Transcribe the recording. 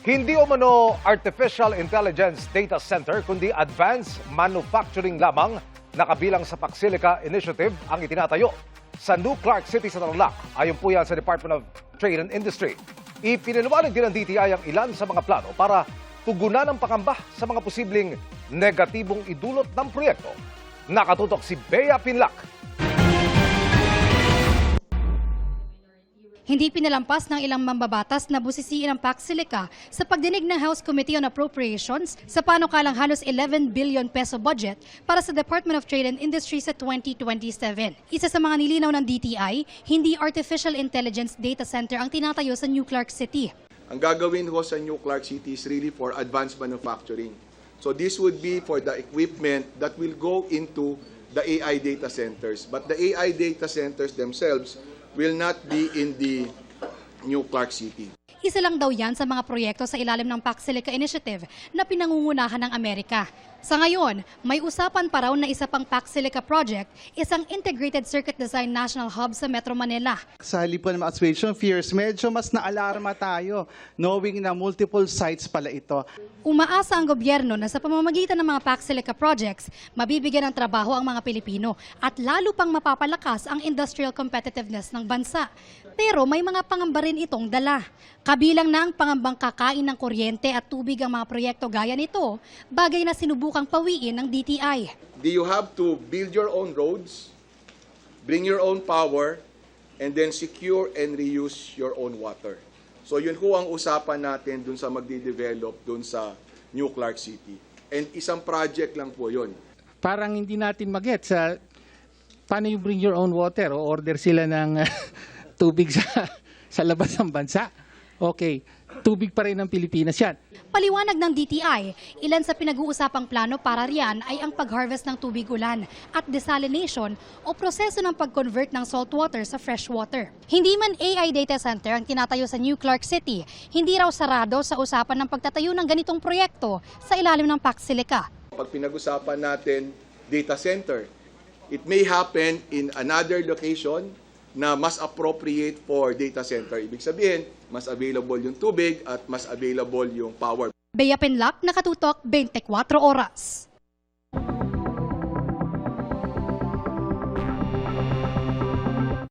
Hindi umano Artificial Intelligence Data Center kundi Advanced Manufacturing lamang na kabilang sa Pacsilica Initiative ang itinatayo sa New Clark City sa Tarlac. Ayon po yan sa Department of Trade and Industry. Ipinaliwanag din ng DTI ang ilan sa mga plano para tugunan ang pangamba sa mga posibleng negatibong idulot ng proyekto. Nakatutok si Bea Pinlac. Hindi pinalampas ng ilang mambabatas na busisiin ang Pacsilica sa pagdinig ng House Committee on Appropriations sa panukalang halos 11 billion peso budget para sa Department of Trade and Industry sa 2027. Isa sa mga nilinaw ng DTI, hindi Artificial Intelligence Data Center ang tinatayo sa New Clark City. Ang gagawin ho sa New Clark City is really for advanced manufacturing. So this would be for the equipment that will go into the AI data centers. But the AI data centers themselves will not be in the New Clark City. Isa lang daw yan sa mga proyekto sa ilalim ng Pacsilica Initiative na pinangungunahan ng Amerika. Sa ngayon, may usapan pa raw na isa pang Pacsilica project, isang Integrated Circuit Design National Hub sa Metro Manila. Sa halip po ng assuaging fears, medyo mas naalarma tayo knowing na multiple sites pala ito. Umaasa ang gobyerno na sa pamamagitan ng mga Pacsilica projects, mabibigyan ng trabaho ang mga Pilipino at lalo pang mapapalakas ang industrial competitiveness ng bansa. Pero may mga pangamba rin itong dala. Kabilang na ang pangambang kakain ng kuryente at tubig ang mga proyekto gaya nito, bagay na sinubukang pawiin ng DTI. Do you have to build your own roads, bring your own power, and then secure and reuse your own water? So yun ho ang usapan natin dun sa magdi-develop dun sa New Clark City. And isang project lang po yun. Parang hindi natin mag-get sa paano yung bring your own water o order sila ng tubig sa labas ng bansa. Okay, tubig pa rin ng Pilipinas yan. Paliwanag ng DTI, ilan sa pinag-uusapang plano para riyan ay ang pag-harvest ng tubig ulan at desalination o proseso ng pag-convert ng saltwater sa freshwater. Hindi man AI data center ang tinatayo sa New Clark City, hindi raw sarado sa usapan ng pagtatayo ng ganitong proyekto sa ilalim ng Pacsilica. Pag pinag-usapan natin data center, it may happen in another location na mas appropriate for data center. Ibig sabihin, mas available yung tubig at mas available yung power. Bea Pinlac, Nakatutok, 24 Oras.